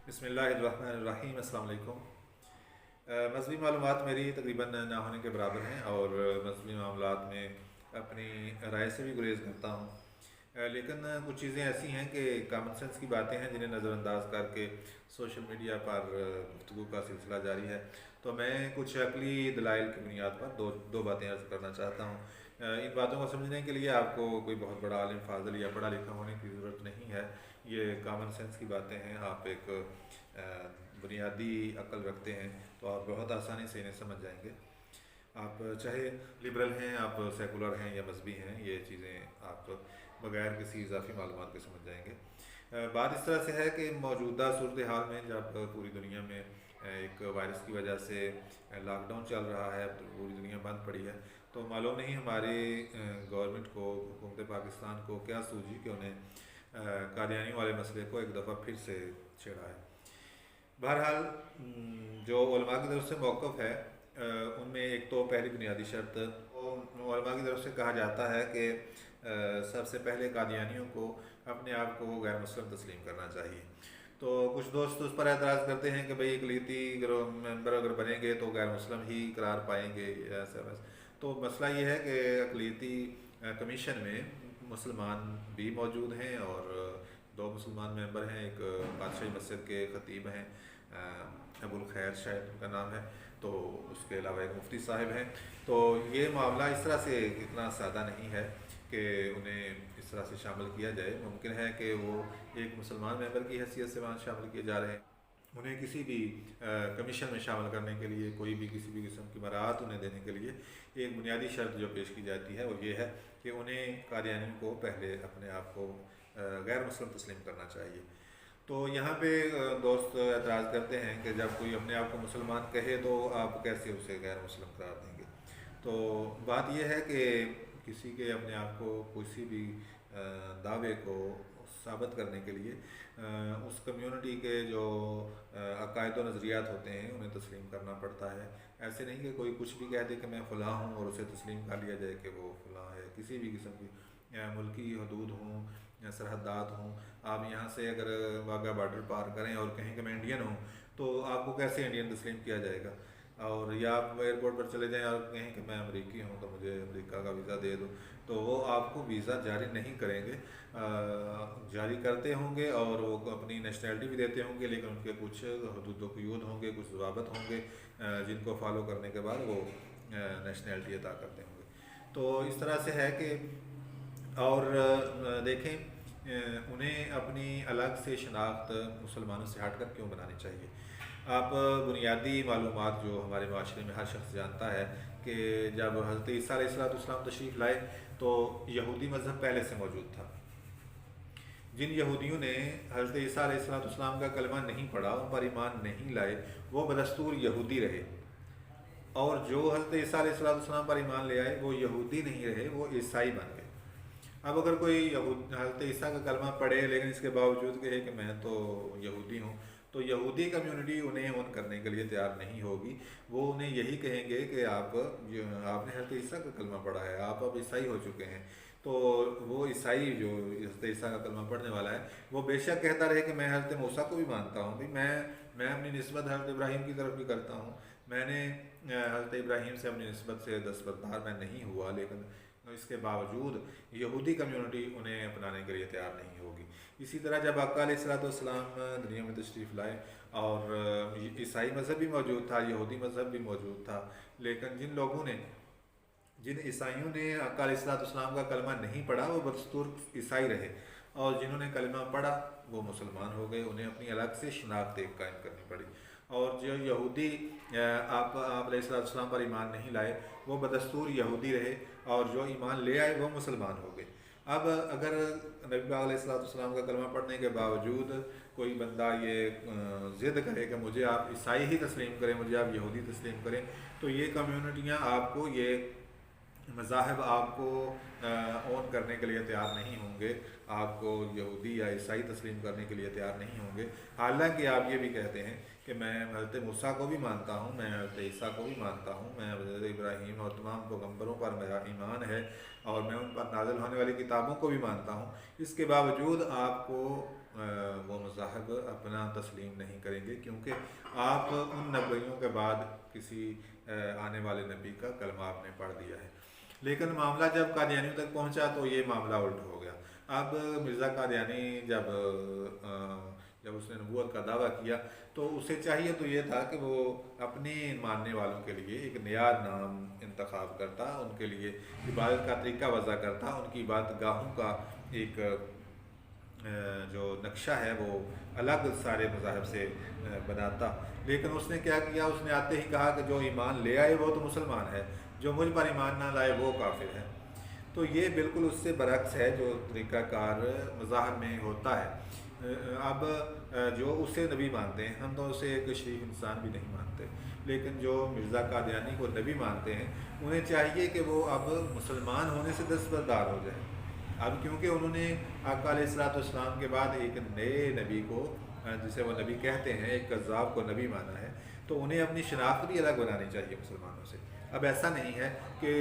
بسم اللہ الرحمن الرحیم، السلام علیکم۔ مذہبی معلومات میری تقریباً نہ ہونے کے برابر ہیں اور مذہبی معاملات میں اپنی رائے سے بھی گریز کرتا ہوں۔ لیکن کچھ چیزیں ایسی ہیں کہ کامن سینس کی باتیں ہیں جنہیں نظر انداز کر کے سوشل میڈیا پر گفتگو کا سلسلہ جاری ہے، تو میں کچھ عقلی دلائل کی بنیاد پر دو باتیں عرض کرنا چاہتا ہوں۔ ان باتوں کو سمجھنے کے لیے آپ کو کوئی بہت بڑا عالم فاضل یا پڑھا لکھا ہونے کی ضرورت نہیں ہے۔ یہ کامن سینس کی باتیں ہیں، آپ ایک بنیادی عقل رکھتے ہیں تو آپ بہت آسانی سے انہیں سمجھ جائیں گے۔ آپ چاہے لبرل ہیں، آپ سیکولر ہیں یا مذہبی ہیں، یہ چیزیں آپ بغیر کسی اضافی معلومات کے سمجھ جائیں گے۔ بات اس طرح سے ہے کہ موجودہ صورتحال میں جب پوری دنیا میں ایک وائرس کی وجہ سے لاک ڈاؤن چل رہا ہے، پوری دنیا بند پڑی ہے، تو معلوم نہیں ہماری گورنمنٹ کو، حکومت پاکستان کو کیا سوجی کہ انہیں قادیانیوں والے مسئلے کو ایک دفعہ پھر سے چھیڑا ہے۔ بہرحال جو علماء کی طرف سے موقف ہے، ان میں ایک تو پہلی بنیادی شرط، علماء کی طرف سے کہا جاتا ہے کہ سب سے پہلے قادیانیوں کو اپنے آپ کو غیر مسلم تسلیم کرنا چاہیے۔ تو کچھ دوست اس پر اعتراض کرتے ہیں کہ بھئی اقلیتی گروہ ممبر اگر بنیں گے تو غیر مسلم ہی قرار پائیں گے، ایسا ویسا۔ تو مسئلہ یہ ہے کہ اقلیتی کمیشن میں مسلمان بھی موجود ہیں اور دو مسلمان ممبر ہیں، ایک بادشاہی مسجد کے خطیب ہیں، ابو الخیر شاید ان کا نام ہے، تو اس کے علاوہ ایک مفتی صاحب ہیں۔ تو یہ معاملہ اس طرح سے اتنا سادہ نہیں ہے کہ انہیں اس طرح سے شامل کیا جائے۔ ممکن ہے کہ وہ ایک مسلمان ممبر کی حیثیت سے وہاں شامل کیے جا رہے ہیں، انہیں کسی بھی کمیشن میں شامل کرنے کے لیے، کوئی بھی کسی بھی قسم کی مراعات انہیں دینے کے لیے ایک بنیادی شرط جو پیش کی جاتی ہے وہ یہ ہے کہ انہیں قادیانیوں کو پہلے اپنے آپ کو غیر مسلم تسلیم کرنا چاہیے۔ تو یہاں پہ دوست اعتراض کرتے ہیں کہ جب کوئی اپنے آپ کو مسلمان کہے تو آپ کیسے اسے غیر مسلم قرار دیں گے؟ تو بات یہ ہے کہ کسی کے اپنے آپ کو کسی بھی دعوے کو ثابت کرنے کے لیے اس کمیونٹی کے جو عقائد و نظریات ہوتے ہیں انہیں تسلیم کرنا پڑتا ہے۔ ایسے نہیں کہ کوئی کچھ بھی کہہ دے کہ میں فلاں ہوں اور اسے تسلیم کر لیا جائے کہ وہ فلاں ہے۔ کسی بھی قسم کی ملکی حدود ہوں یا سرحدات ہوں، آپ یہاں سے اگر واگا بارڈر پار کریں اور کہیں کہ میں انڈین ہوں تو آپ کو کیسے انڈین تسلیم کیا جائے گا؟ اور یا آپ ایئرپورٹ پر چلے جائیں اور کہیں کہ میں امریکی ہوں تو مجھے امریکہ کا ویزا دے دو، تو وہ آپ کو ویزا جاری نہیں کریں گے۔ جاری کرتے ہوں گے اور وہ اپنی نیشنلٹی بھی دیتے ہوں گے، لیکن ان کے کچھ حدود و قیود ہوں گے، کچھ ضوابط ہوں گے جن کو فالو کرنے کے بعد وہ نیشنلٹی عطا کرتے ہوں گے۔ تو اس طرح سے ہے کہ اور دیکھیں انہیں اپنی الگ سے شناخت مسلمانوں سے ہٹ کر کیوں بنانی چاہیے؟ آپ بنیادی معلومات جو ہمارے معاشرے میں ہر شخص جانتا ہے کہ جب حضرت عیسیٰ علیہ السلام تشریف لائے تو یہودی مذہب پہلے سے موجود تھا۔ جن یہودیوں نے حضرت عیسیٰ علیہ السلام کا کلمہ نہیں پڑھا، ان پر ایمان نہیں لائے، وہ بدستور یہودی رہے، اور جو حضرت عیسیٰ علیہ السلام پر ایمان لے آئے وہ یہودی نہیں رہے، وہ عیسائی بن گئے۔ اب اگر کوئی حضرت عیسیٰ کا کلمہ پڑھے لیکن اس کے باوجود کہے کہ میں تو یہودی ہوں، تو یہودی کمیونٹی انہیں اون کرنے کے لیے تیار نہیں ہوگی۔ وہ انہیں یہی کہیں گے کہ آپ نے حضرت عیسیٰ کا کلمہ پڑھا ہے، آپ اب عیسائی ہو چکے ہیں۔ تو وہ عیسائی جو حضرت عیسیٰ کا کلمہ پڑھنے والا ہے وہ بے شک کہتا رہے کہ میں حضرت موسیٰ کو بھی مانتا ہوں، میں اپنی نسبت حضرت ابراہیم کی طرف بھی کرتا ہوں، میں نے حضرت ابراہیم سے اپنی نسبت سے دستبردار میں نہیں ہوا، لیکن اس کے باوجود یہودی کمیونٹی انہیں اپنانے کے لیے تیار نہیں ہوگی۔ اسی طرح جب آقا علیہ السلام دنیا میں تشریف لائے اور عیسائی مذہب بھی موجود تھا، یہودی مذہب بھی موجود تھا، لیکن جن عیسائیوں نے آقا علیہ السلام کا کلمہ نہیں پڑھا وہ بدستور عیسائی رہے، اور جنہوں نے کلمہ پڑھا وہ مسلمان ہو گئے، انہیں اپنی الگ سے شناخت ایک قائم کرنی پڑی۔ اور جو یہودی آپ علیہ السلام پر ایمان نہیں لائے وہ بدستور یہودی رہے، اور جو ایمان لے آئے وہ مسلمان ہو گئے۔ اب اگر نبی پاک علیہ السلام کا کلمہ پڑھنے کے باوجود کوئی بندہ یہ ضد کرے کہ مجھے آپ عیسائی ہی تسلیم کریں، مجھے آپ یہودی تسلیم کریں، تو یہ کمیونٹیاں آپ کو، یہ مذاہب آپ کو اون کرنے کے لیے تیار نہیں ہوں گے، آپ کو یہودی یا عیسائی تسلیم کرنے کے لیے تیار نہیں ہوں گے۔ حالانکہ آپ یہ بھی کہتے ہیں کہ میں حضرت موسیٰ کو بھی مانتا ہوں، میں حضرت عیسیٰ کو بھی مانتا ہوں، میں حضرت ابراہیم اور تمام پیغمبروں پر میرا ایمان ہے، اور میں ان پر نازل ہونے والی کتابوں کو بھی مانتا ہوں، اس کے باوجود آپ کو वो मज़ाहब अपना तस्लीम नहीं करेंगे, क्योंकि आप उन नबियों के बाद किसी आने वाले नबी का कलमा आपने पढ़ दिया है। लेकिन मामला जब कादियानियों तक पहुंचा तो ये मामला उल्ट हो गया। अब मिर्ज़ा कादियानी जब उसने नबूवत का दावा किया तो उसे चाहिए तो ये था कि वो अपने मानने वालों के लिए एक नया नाम इंतखाब करता, उनके लिए इबादत का तरीका वज़ा करता, उनकी इबादत गाहों का एक जो नक्शा है वो अलग सारे मज़ाहब से बनाता। लेकिन उसने क्या किया, उसने आते ही कहा कि जो ईमान ले आए वो तो मुसलमान है, जो मुझ पर ईमान ना लाए वो काफिर है। तो ये बिल्कुल उससे बरक्स है जो तरीक़ाकार मज़ाहब में होता है। अब जो उसे नबी मानते हैं, हम तो उसे एक शरीफ इंसान भी नहीं मानते, लेकिन जो मिर्ज़ा कादियानी को नबी मानते हैं उन्हें चाहिए कि वो अब मुसलमान होने से दस्तबरदार हो जाए। अब क्योंकि उन्होंने आका अलैहिस्सलाम के बाद एक नए नबी को, जिसे वो नबी कहते हैं, एक कज़्ज़ाब को नबी माना है, तो उन्हें अपनी शनाख्त भी अलग बनानी चाहिए मुसलमानों से। अब ऐसा नहीं है कि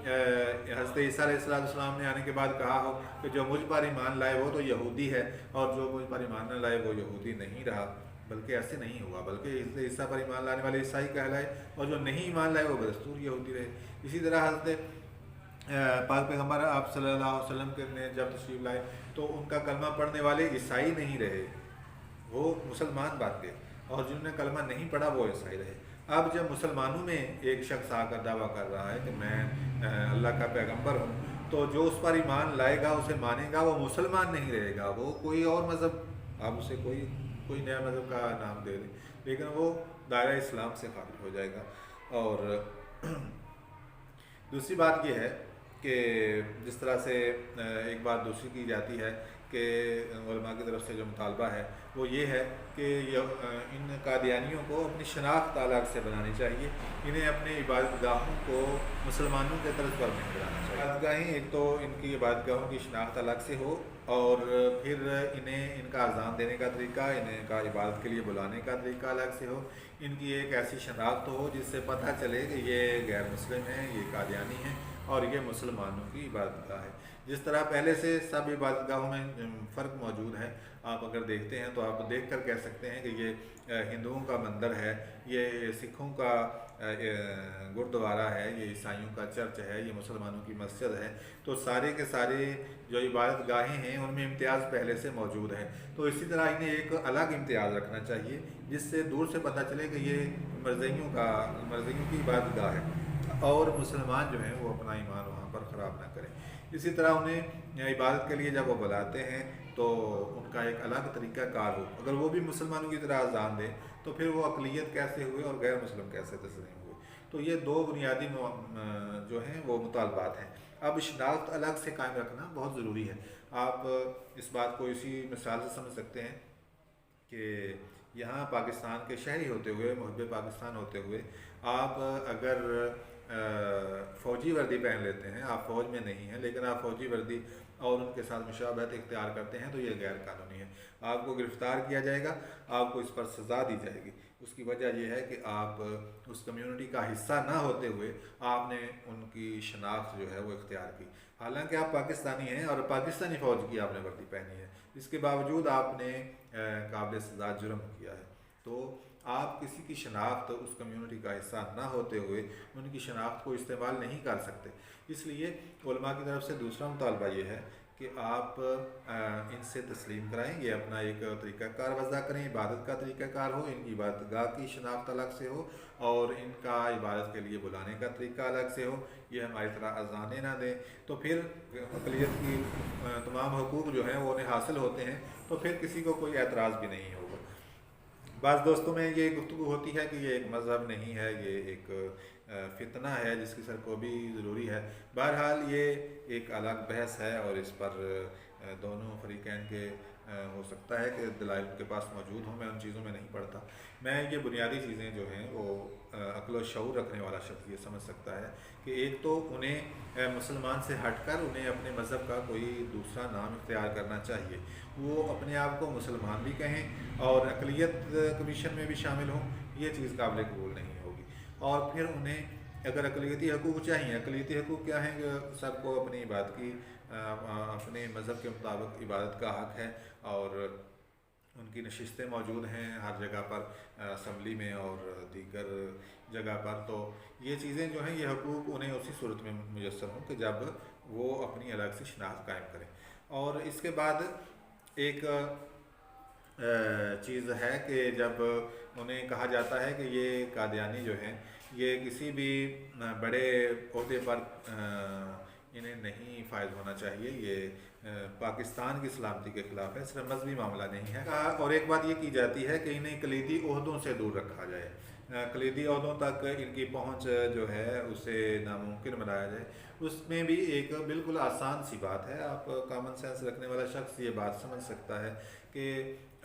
हज़रत ईसा अलैहिस्सलाम ने आने के बाद कहा हो कि जो मुझ पर ईमान लाए वो तो यहूदी है और जो मुझ पर ईमान न लाए वो यहूदी नहीं रहा, बल्कि ऐसे नहीं हुआ, बल्कि हज़रत ईसा पर ईमान लाने वाले ईसाई कहलाए और जो नहीं ईमान लाए वो बदस्तूर यहूदी रहे। इसी तरह हज़रत पाक पैगम्बर आप सल्लल्लाहु अलैहि वसल्लम ने जब तशरीफ़ लाए तो उनका कलमा पढ़ने वाले ईसाई नहीं रहे, वो मुसलमान बन गए, और जिन्होंने कलमा नहीं पढ़ा वो ईसाई रहे। अब जब मुसलमानों में एक शख्स आकर दावा कर रहा है कि मैं अल्लाह का पैगंबर हूँ, तो जो उस पर ईमान लाएगा, उसे मानेगा, वो मुसलमान नहीं रहेगा, वो कोई और मज़हब, आप उसे कोई नया मज़हब का नाम दे दें, लेकिन वो दायरा इस्लाम से खारिज हो जाएगा। और दूसरी बात यह है कि जिस तरह से एक बात दूसरी की जाती है कि उलमा की तरफ से जो मुतालबा है वो ये है कि इन कादियानियों को अपनी शनाख्त अलग से बनानी चाहिए, इन्हें अपने इबादत गाहों को मुसलमानों के तर्ज पर नहीं बनाना चाहिए। इबादत गाहें एक तो इनकी इबादत गाहों की शनाख्त अलग से हो, और फिर इन्हें इनका अजान देने का तरीका, इन्हें का इबादत के लिए बुलाने का तरीका अलग से हो, इनकी एक ऐसी शनाख्त हो जिससे पता चले कि ये गैर मुस्लिम हैं, ये कादियानी हैं और ये मुसलमानों की इबादत गाह है। जिस तरह पहले से सब इबादत गाहों में फ़र्क मौजूद है, आप अगर देखते हैं तो आप देख कर कह सकते हैं कि ये हिंदुओं का मंदिर है, ये सिखों का गुरुद्वारा है, ये ईसाइयों का चर्च है, ये मुसलमानों की मस्जिद है। तो सारे के सारे जो इबादत गाहें हैं उनमें इम्तियाज़ पहले से मौजूद है, तो इसी तरह इन्हें एक अलग इम्तियाज़ रखना चाहिए जिससे दूर से पता चले कि ये मरज़ियों की इबादत गाह है, और मुसलमान जो हैं वो अपना ईमान वहाँ पर ख़राब ना करें। इसी तरह उन्हें इबादत के लिए जब वो बुलाते हैं तो उनका एक अलग तरीका कार हो, अगर वो भी मुसलमानों की तरह अजान दें तो फिर वो अक़लियत कैसे हुए और गैर मुस्लिम कैसे तस्लीम हुए। तो ये दो बुनियादी जो हैं वो मुतालबात हैं। अब शनाख्त अलग से कायम रखना बहुत ज़रूरी है। आप इस बात को इसी मिसाल से समझ सकते हैं कि यहाँ पाकिस्तान के शहरी होते हुए, मुहब्बे पाकिस्तान होते हुए, आप अगर फ़ौजी वर्दी पहन लेते हैं, आप फ़ौज में नहीं हैं लेकिन आप फ़ौजी वर्दी और उनके साथ मुशाबहत इख्तियार करते हैं, तो ये गैर कानूनी है, आपको गिरफ़्तार किया जाएगा, आपको इस पर सज़ा दी जाएगी। उसकी वजह यह है कि आप उस कम्युनिटी का हिस्सा ना होते हुए आपने उनकी शनाख्त जो है वो इख्तियार की, हालांकि आप पाकिस्तानी हैं और पाकिस्तानी फ़ौज की आपने वर्दी पहनी है, इसके बावजूद आपने काबिल सज़ा जुर्म किया है। तो आप किसी की शनाख्त उस कम्युनिटी का हिस्सा ना होते हुए उनकी शनाख्त को इस्तेमाल नहीं कर सकते। इसलिए उलमा की तरफ से दूसरा मुतालबा ये है कि आप इनसे तस्लीम कराएँ, ये अपना एक तरीक़ाकार वज़ा करें, इबादत का तरीक़ाकार हो, इनकी इबादत गाह की शनाख्त अलग से हो और इनका इबादत के लिए बुलाने का तरीका अलग से हो, ये हमारी तरह अज़ानें ना दें, तो फिर अक़लियत की तमाम हकूक़ जो हैं वो उन्हें हासिल होते हैं, तो फिर किसी को कोई एतराज़ भी नहीं होगा। बाज़ दोस्तों में ये गुफ्तगू होती है कि ये एक मज़हब नहीं है, ये एक फितना है जिसकी सरकोबी ज़रूरी है। बहरहाल ये एक अलग बहस है और इस पर दोनों फ़रीक़ैन के हो सकता है कि दलाइल उनके पास मौजूद हों, मैं उन चीज़ों में नहीं पढ़ता। मैं ये बुनियादी चीज़ें जो हैं वो अक्ल व शऊर रखने वाला शख्स ये समझ सकता है कि एक तो उन्हें मुसलमान से हटकर उन्हें अपने मज़हब का कोई दूसरा नाम इख्तियार करना चाहिए, वो अपने आप को मुसलमान भी कहें और अक़लियत कमीशन में भी शामिल हों, ये चीज़ काबिल कबूल नहीं होगी। और फिर उन्हें अगर अक़लियती हकूक़ चाहिए, अक़लियती हकूक़ क्या हैं कि सबको अपनी इबादत की अपने मज़हब के मुताबिक इबादत का हक़ है और उनकी नशिस्तें मौजूद हैं हर जगह पर, असम्बली में और दीगर जगह पर। तो ये चीज़ें जो हैं, ये हकूक़ उन्हें उसी सूरत में मुयस्सर हों कि जब वो अपनी अलग सी शनाख्त कायम करें। और इसके बाद एक चीज़ है कि जब उन्हें कहा जाता है कि ये कादियानी जो हैं, ये किसी भी बड़े ओहदे पर इन्हें नहीं फायद होना चाहिए, ये पाकिस्तान की सलामती के ख़िलाफ़ है, सिर्फ मजहबी मामला नहीं है। और एक बात ये की जाती है कि इन्हें कलीदी ओहदों से दूर रखा जाए, कलीदी ओहदों तक इनकी पहुंच जो है उसे नामुमकिन बनाया जाए। उसमें भी एक बिल्कुल आसान सी बात है, आप कॉमन सेंस रखने वाला शख्स ये बात समझ सकता है कि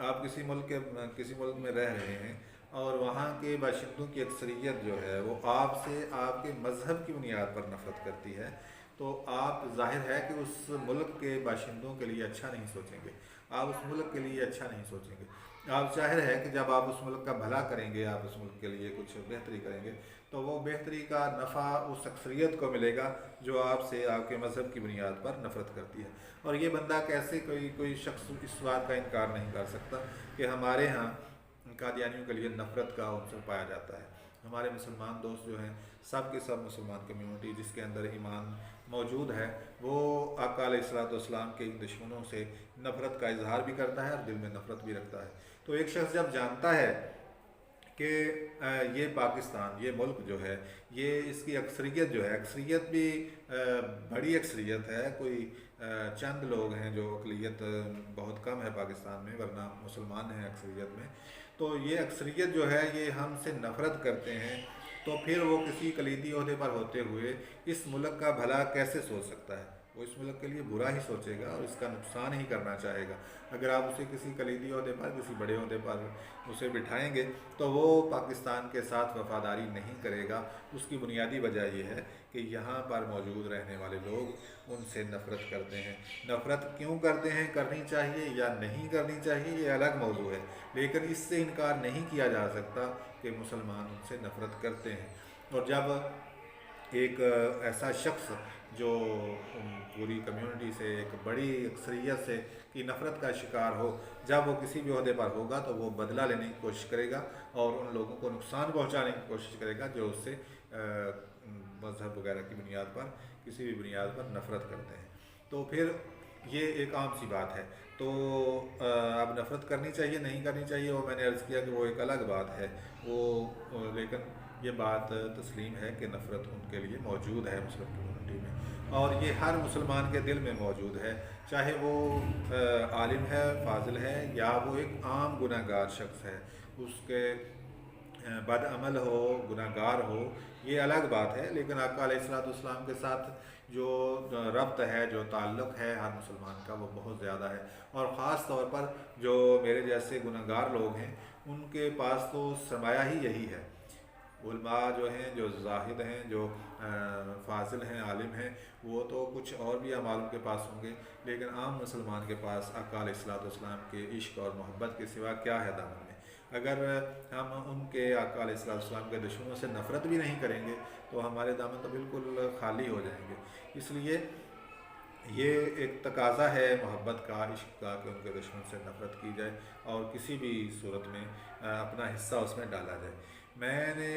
आप किसी मुल्क में रह रहे हैं और वहाँ के बाशिंदों की अक्सरियत जो है वो आपसे आपके मज़हब की बुनियाद पर नफ़रत करती है, तो आप ज़ाहिर है कि उस मुल्क के बाशिंदों के लिए अच्छा नहीं सोचेंगे, आप उस मुल्क के लिए अच्छा नहीं सोचेंगे। आप ज़ाहिर है कि जब आप उस मुल्क का भला करेंगे, आप उस मुल्क के लिए कुछ बेहतरी करेंगे, तो वो बेहतरी का नफ़ा उस अक्सरियत को मिलेगा जो आपसे आपके मज़हब की बुनियाद पर नफ़रत करती है। और ये बंदा कैसे, कोई शख्स इस बात का इनकार नहीं कर सकता कि हमारे यहाँ कादियानियों के लिए नफ़रत का अवसर पाया जाता है। हमारे मुसलमान दोस्त जो हैं, सब के सब मुसलमान कम्यूनिटी जिसके अंदर ईमान मौजूद है, वो आका अलैहिस्सलाम के इन दुश्मनों से नफ़रत का इजहार भी करता है और दिल में नफ़रत भी रखता है। तो एक शख्स जब जानता है कि ये पाकिस्तान, ये मुल्क जो है, ये इसकी अक्सरियत जो है, अक्सरियत भी बड़ी अक्सरियत है, कोई चंद लोग हैं जो अकलियत बहुत कम है पाकिस्तान में, वरना मुसलमान हैं अक्सरियत में। तो ये अक्सरियत जो है ये हमसे नफ़रत करते हैं, तो फिर वो किसी कलीदी ओहदे पर होते हुए इस मुल्क का भला कैसे सोच सकता है? वो इस मुल्क के लिए बुरा ही सोचेगा और इसका नुकसान ही करना चाहेगा। अगर आप उसे किसी कलीदी ओहदे पर, किसी बड़े ओहदे पर उसे बिठाएंगे तो वो पाकिस्तान के साथ वफादारी नहीं करेगा। उसकी बुनियादी वजह यह है कि यहाँ पर मौजूद रहने वाले लोग उनसे नफ़रत करते हैं। नफ़रत क्यों करते हैं, करनी चाहिए या नहीं करनी चाहिए, ये अलग मौजू है, लेकिन इससे इनकार नहीं किया जा सकता कि मुसलमान उनसे नफ़रत करते हैं। और जब एक ऐसा शख्स जो पूरी कम्युनिटी से, एक बड़ी अक्सरियत से की नफ़रत का शिकार हो, जब वो किसी भी ओहदे पर होगा तो वो बदला लेने की कोशिश करेगा और उन लोगों को नुकसान पहुंचाने की कोशिश करेगा जो उससे मज़हब वगैरह की बुनियाद पर, किसी भी बुनियाद पर नफ़रत करते हैं। तो फिर ये एक आम सी बात है। तो अब नफ़रत करनी चाहिए नहीं करनी चाहिए, वो मैंने अर्ज़ किया कि वो एक अलग बात है, वो लेकिन ये बात तस्लीम है कि नफ़रत उनके लिए मौजूद है मुस्लिम कम्यूनिटी में, और ये हर मुसलमान के दिल में मौजूद है, चाहे वो आलिम है, फाजिल है, या वो एक आम गुनहगार शख्स है, उसके बदअमल हो, गुनहगार हो, ये अलग बात है। लेकिन आका अलैहिस्सलाम के साथ जो रब्त है, जो ताल्लुक़ है हर मुसलमान का, वो बहुत ज़्यादा है। और ख़ास तौर पर जो मेरे जैसे गुनहगार लोग हैं, उनके पास तो सरमाया ही यही है। उलमा जो हैं, जो ज़ाहिद हैं, जो फाजिल हैं, आलिम हैं, वो तो कुछ और भी अमाल उनके पास होंगे, लेकिन आम मुसलमान के पास आका अलैहिस्सलाम के इश्क और मोहब्बत के सिवा क्या है दामन में। अगर हम उनके आका अलैहिस्सलाम के दुश्मनों से नफ़रत भी नहीं करेंगे तो हमारे दामन तो बिल्कुल खाली हो जाएंगे। इसलिए ये एक तकाज़ा है मोहब्बत का, इश्क का, कि उनके दुश्मन से नफ़रत की जाए और किसी भी सूरत में अपना हिस्सा उसमें डाला जाए। मैंने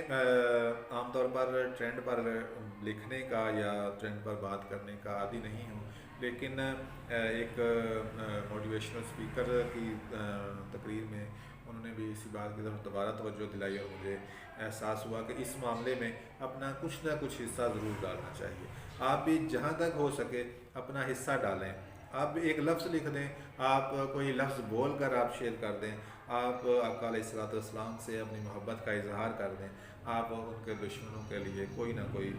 आमतौर पर ट्रेंड पर लिखने का या ट्रेंड पर बात करने का आदी नहीं हूँ, लेकिन एक मोटिवेशनल स्पीकर की तकरीर में उन्होंने भी इसी बात की तरफ दोबारा तवज्जो दिलाई और मुझे एहसास हुआ कि इस मामले में अपना कुछ ना कुछ हिस्सा ज़रूर डालना चाहिए। आप भी जहाँ तक हो सके अपना हिस्सा डालें। आप एक लफ्ज़ लिख दें, आप कोई लफ्ज़ बोल कर आप शेयर कर दें, आप आका अलैहिस्सलाम से अपनी मोहब्बत का इजहार कर दें, आप उनके दुश्मनों के लिए कोई ना कोई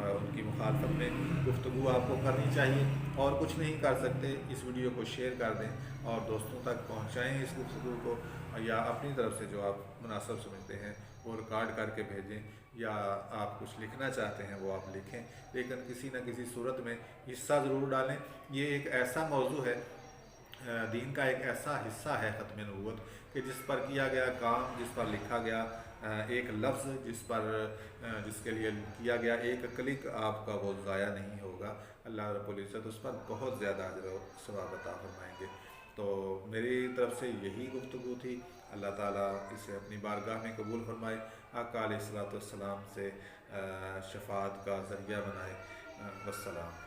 उनकी मुखालफत में गुफ्तगू आपको करनी चाहिए। और कुछ नहीं कर सकते, इस वीडियो को शेयर कर दें और दोस्तों तक पहुँचाएँ इस गुफ्तगू को, या अपनी तरफ से जो आप मुनासिब समझते हैं वो रिकॉर्ड करके भेजें, या आप कुछ लिखना चाहते हैं वो आप लिखें, लेकिन किसी न किसी सूरत में हिस्सा ज़रूर डालें। ये एक ऐसा मौजू है, दीन का एक ऐसा हिस्सा है ख़त्म नबूवत, कि जिस पर किया गया काम, जिस पर लिखा गया एक लफ्ज़, जिसके लिए किया गया एक क्लिक, आपका वो ज़ाया नहीं होगा। अल्लाह रब्बुल इज़्ज़त उस पर बहुत ज़्यादा अजर व सवाब अता फरमाएंगे। تو میری طرف سے یہی گفتگو تھی. اللہ تعالیٰ اسے اپنی بارگاہ میں قبول فرمائے, آقا علیہ الصلوۃ والسلام سے شفاعت کا ذریعہ بنائے. والسلام.